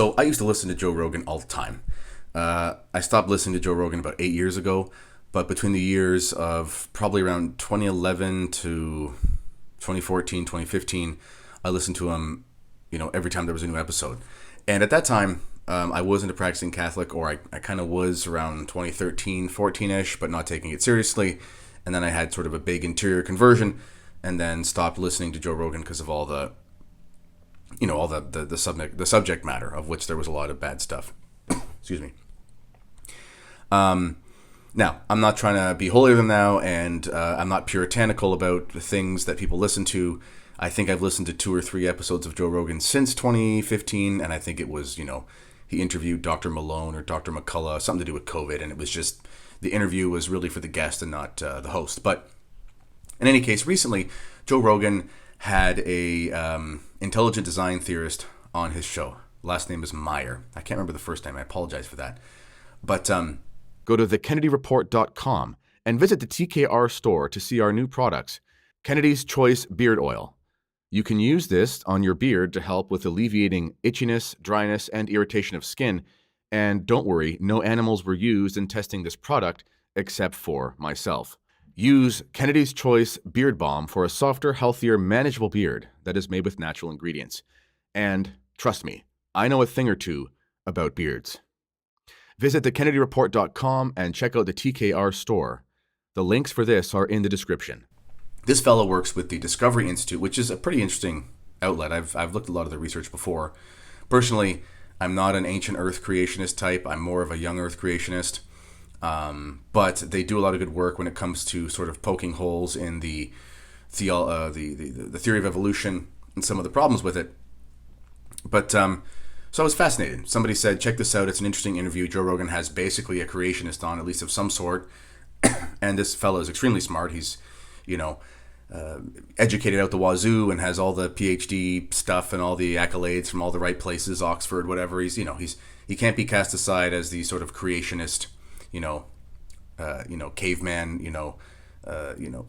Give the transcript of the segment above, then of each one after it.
So I used to listen to Joe Rogan all the time. I stopped listening to Joe Rogan about 8 years ago, but between the years of probably around 2011 to 2014, 2015, I listened to him, every time there was a new episode. And at that time, I wasn't a practicing Catholic, or I kind of was around 2013, 14-ish, but not taking it seriously. And then I had sort of a big interior conversion, and then stopped listening to Joe Rogan because of all the, all the subject matter, of which there was a lot of bad stuff. Excuse me. Now, I'm not trying to be holier than thou, and I'm not puritanical about the things that people listen to. I think I've listened to 2 or 3 episodes of Joe Rogan since 2015, and I think it was, he interviewed Dr. Malone or Dr. McCullough, something to do with COVID, and it was just, the interview was really for the guest and not the host. But in any case, recently, Joe Rogan had a intelligent design theorist on his show. Last name is Meyer. I can't remember the first name. I apologize for that. But go to thekennedyreport.com and visit the TKR store to see our new products. Kennedy's Choice Beard Oil. You can use this on your beard to help with alleviating itchiness, dryness, and irritation of skin. And don't worry, no animals were used in testing this product except for myself. Use Kennedy's Choice Beard Balm for a softer, healthier, manageable beard that is made with natural ingredients. And trust me, I know a thing or two about beards. Visit thekennedyreport.com and check out the TKR store. The links for this are in the description. This fellow works with the Discovery Institute, which is a pretty interesting outlet. I've looked at a lot of the research before. Personally, I'm not an ancient Earth creationist type. I'm more of a young Earth creationist. But they do a lot of good work when it comes to sort of poking holes in the theory of evolution and some of the problems with it. But so I was fascinated. Somebody said, check this out. It's an interesting interview. Joe Rogan has basically a creationist on, at least of some sort. And this fellow is extremely smart. He's, educated out the wazoo and has all the PhD stuff and all the accolades from all the right places, Oxford, whatever. He can't be cast aside as the sort of creationist, caveman,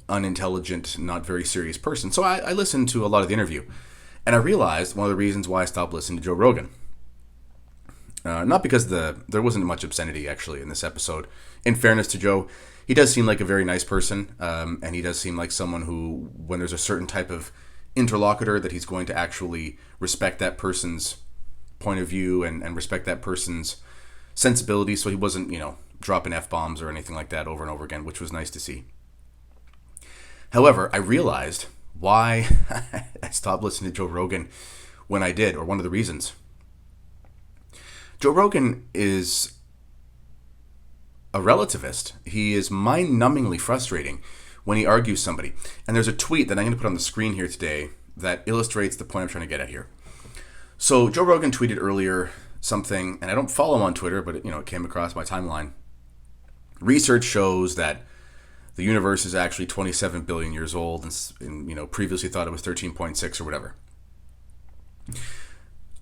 unintelligent, not very serious person. So I listened to a lot of the interview, and I realized one of the reasons why I stopped listening to Joe Rogan. Not because there wasn't much obscenity actually in this episode. In fairness to Joe, he does seem like a very nice person, and he does seem like someone who, when there's a certain type of interlocutor, that he's going to actually respect that person's point of view and respect that person's sensibility. So he wasn't, dropping F-bombs or anything like that over and over again, which was nice to see. However, I realized why I stopped listening to Joe Rogan when I did, or one of the reasons. Joe Rogan is a relativist. He is mind-numbingly frustrating when he argues somebody. And there's a tweet that I'm going to put on the screen here today that illustrates the point I'm trying to get at here. So Joe Rogan tweeted earlier something, and I don't follow him on Twitter, but it came across my timeline. Research shows that the universe is actually 27 billion years old, and previously thought it was 13.6 or whatever.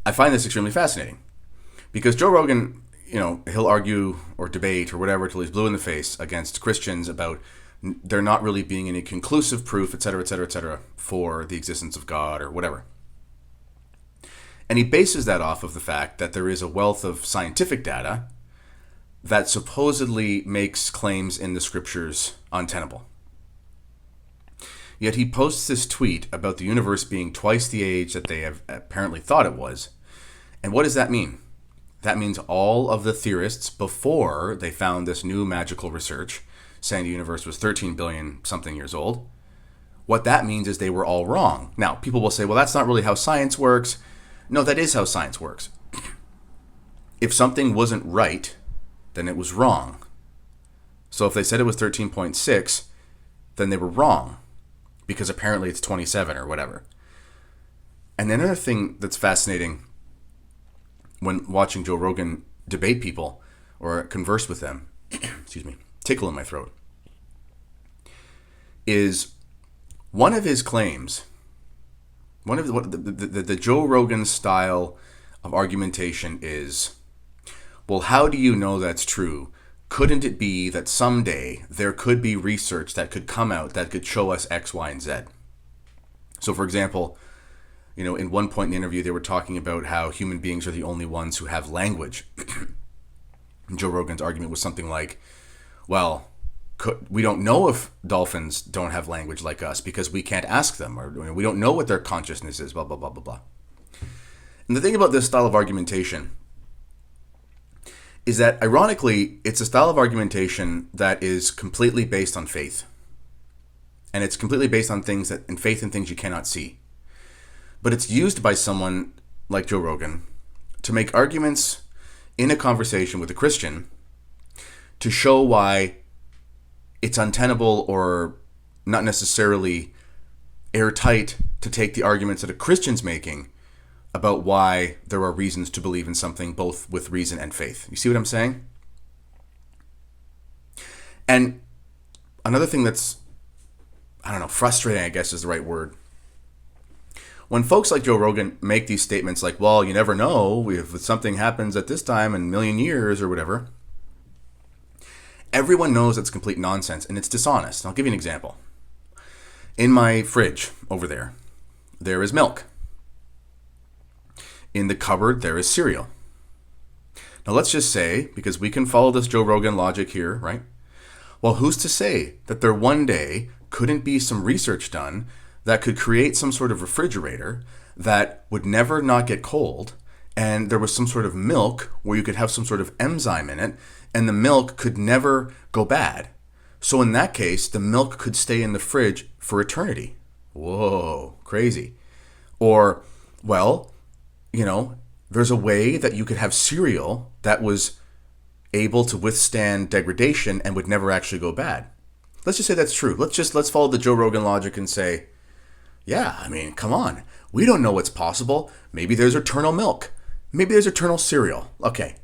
I find this extremely fascinating because Joe Rogan, he'll argue or debate or whatever till he's blue in the face against Christians about there not really being any conclusive proof, et cetera, for the existence of God or whatever. And he bases that off of the fact that there is a wealth of scientific data that supposedly makes claims in the scriptures untenable. Yet he posts this tweet about the universe being twice the age that they have apparently thought it was. And what does that mean? That means all of the theorists before they found this new magical research saying the universe was 13 billion something years old. What that means is they were all wrong. Now, people will say, well, that's not really how science works. No, that is how science works. If something wasn't right, then it was wrong. So if they said it was 13.6, then they were wrong, because apparently it's 27 or whatever. And another thing that's fascinating when watching Joe Rogan debate people or converse with them, excuse me, tickle in my throat, is one of his claims, the Joe Rogan style of argumentation is, well, how do you know that's true? Couldn't it be that someday there could be research that could come out that could show us X, Y, and Z? So, for example, in one point in the interview, they were talking about how human beings are the only ones who have language. Joe Rogan's argument was something like, well, we don't know if dolphins don't have language like us because we can't ask them, or we don't know what their consciousness is, blah, blah, blah, blah, blah. And the thing about this style of argumentation is that, ironically, it's a style of argumentation that is completely based on faith. And it's completely based on faith in things you cannot see. But it's used by someone like Joe Rogan to make arguments in a conversation with a Christian to show why it's untenable or not necessarily airtight to take the arguments that a Christian's making about why there are reasons to believe in something, both with reason and faith. You see what I'm saying? And another thing that's, frustrating, I guess is the right word. When folks like Joe Rogan make these statements like, well, you never know if something happens at this time in a million years or whatever, everyone knows it's complete nonsense and it's dishonest. I'll give you an example. In my fridge over there is milk. In the cupboard, there is cereal. Now let's just say, because we can follow this Joe Rogan logic here, right? Well, who's to say that there one day couldn't be some research done that could create some sort of refrigerator that would never not get cold, and there was some sort of milk where you could have some sort of enzyme in it, and the milk could never go bad. So in that case, the milk could stay in the fridge for eternity. Whoa, crazy. Or, well, there's a way that you could have cereal that was able to withstand degradation and would never actually go bad. Let's just say that's true. Let's follow the Joe Rogan logic and say, yeah, come on. We don't know what's possible. Maybe there's eternal milk. Maybe there's eternal cereal. Okay.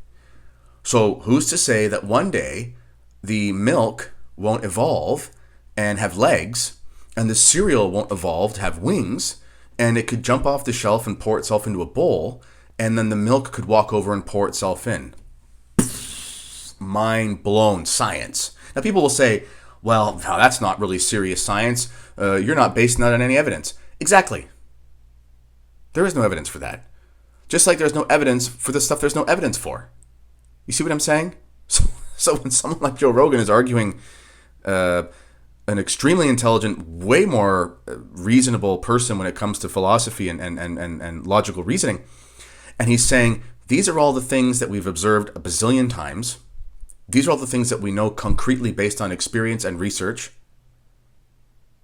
So who's to say that one day the milk won't evolve and have legs, and the cereal won't evolve to have wings, and it could jump off the shelf and pour itself into a bowl, and then the milk could walk over and pour itself in. Mind blown science. Now people will say, well, no, that's not really serious science. You're not basing that on any evidence. Exactly. There is no evidence for that. Just like there's no evidence for the stuff there's no evidence for. You see what I'm saying? So when someone like Joe Rogan is arguing an extremely intelligent, way more reasonable person when it comes to philosophy and logical reasoning, and he's saying, these are all the things that we've observed a bazillion times. These are all the things that we know concretely based on experience and research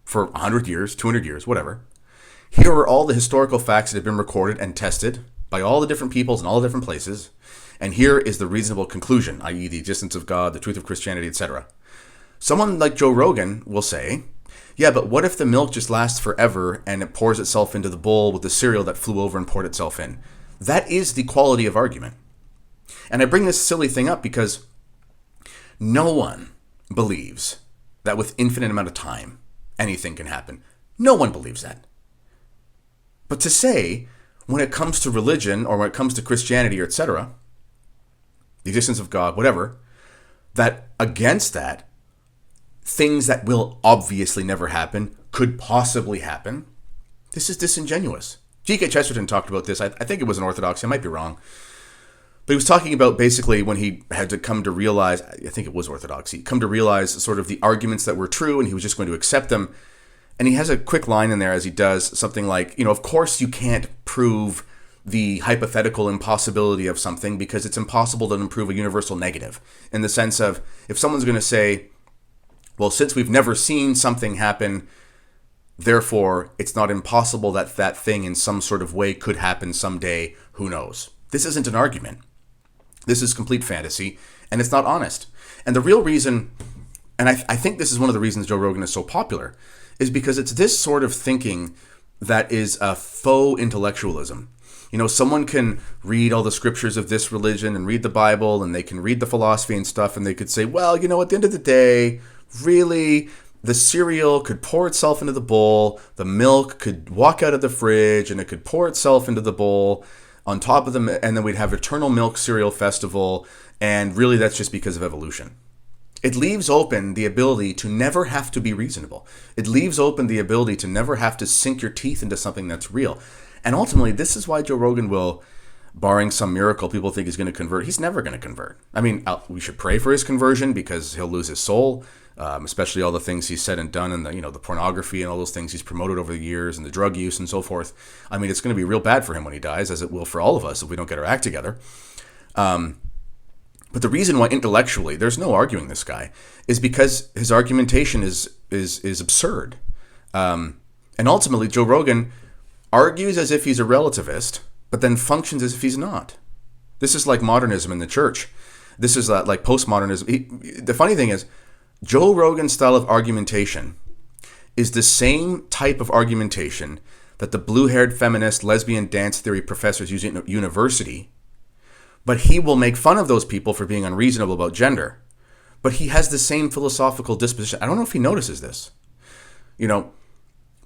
for 100 years, 200 years, whatever. Here are all the historical facts that have been recorded and tested by all the different peoples in all the different places. And here is the reasonable conclusion, i.e. the existence of God, the truth of Christianity, etc. Someone like Joe Rogan will say, yeah, but what if the milk just lasts forever and it pours itself into the bowl with the cereal that flew over and poured itself in? That is the quality of argument. And I bring this silly thing up because no one believes that with infinite amount of time, anything can happen. No one believes that. But to say, when it comes to religion or when it comes to Christianity or etc., the existence of God, whatever, that against that, things that will obviously never happen could possibly happen, this is disingenuous. G.K. Chesterton talked about this. I think it was an Orthodoxy. I might be wrong. But he was talking about basically when he had to come to realize, I think it was Orthodoxy, come to realize sort of the arguments that were true and he was just going to accept them. And he has a quick line in there as he does something like, of course you can't prove the hypothetical impossibility of something because it's impossible to prove a universal negative. In the sense of, if someone's going to say, well, since we've never seen something happen, therefore it's not impossible that that thing in some sort of way could happen someday, who knows? This isn't an argument. This is complete fantasy, and it's not honest. And the real reason, and I think this is one of the reasons Joe Rogan is so popular, is because it's this sort of thinking that is a faux intellectualism. Someone can read all the scriptures of this religion and read the Bible, and they can read the philosophy and stuff, and they could say, well, at the end of the day, really, the cereal could pour itself into the bowl, the milk could walk out of the fridge, and it could pour itself into the bowl on top of them, and then we'd have eternal milk cereal festival, and really that's just because of evolution. It leaves open the ability to never have to be reasonable. It leaves open the ability to never have to sink your teeth into something that's real. And ultimately, this is why Joe Rogan will, barring some miracle, people think he's going to convert. He's never going to convert. I mean, we should pray for his conversion because he'll lose his soul, especially all the things he's said and done, and the pornography and all those things he's promoted over the years, and the drug use and so forth. I mean, it's going to be real bad for him when he dies, as it will for all of us if we don't get our act together. But the reason why intellectually there's no arguing this guy is because his argumentation is absurd. And ultimately, Joe Rogan argues as if he's a relativist, but then functions as if he's not. This is like modernism in the church. This is like postmodernism. The funny thing is, Joe Rogan's style of argumentation is the same type of argumentation that the blue-haired feminist lesbian dance theory professors use at university, but he will make fun of those people for being unreasonable about gender. But he has the same philosophical disposition. I don't know if he notices this.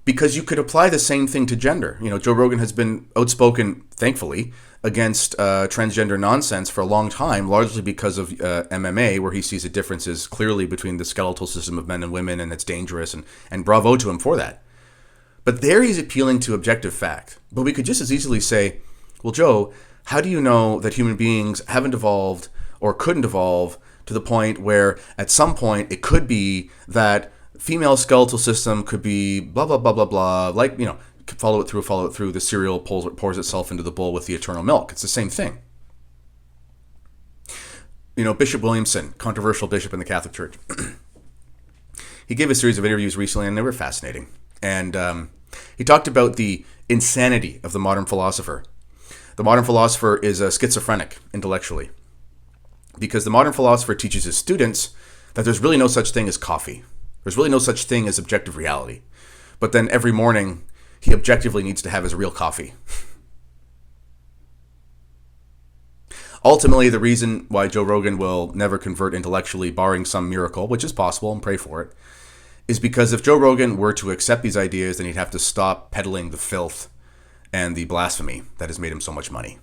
Because you could apply the same thing to gender. Joe Rogan has been outspoken, thankfully, against transgender nonsense for a long time, largely because of MMA, where he sees the differences clearly between the skeletal system of men and women, and it's dangerous, and bravo to him for that. But there he's appealing to objective fact. But we could just as easily say, well, Joe, how do you know that human beings haven't evolved or couldn't evolve to the point where at some point it could be that female skeletal system could be blah, blah, blah, blah, blah, like, follow it through, the cereal pours itself into the bowl with the eternal milk. It's the same thing. Bishop Williamson, controversial bishop in the Catholic Church, he gave a series of interviews recently, and they were fascinating. And he talked about the insanity of the modern philosopher. The modern philosopher is a schizophrenic intellectually, because the modern philosopher teaches his students that there's really no such thing as coffee. There's really no such thing as objective reality. But then every morning, he objectively needs to have his real coffee. Ultimately, the reason why Joe Rogan will never convert intellectually, barring some miracle, which is possible, and pray for it, is because if Joe Rogan were to accept these ideas, then he'd have to stop peddling the filth and the blasphemy that has made him so much money.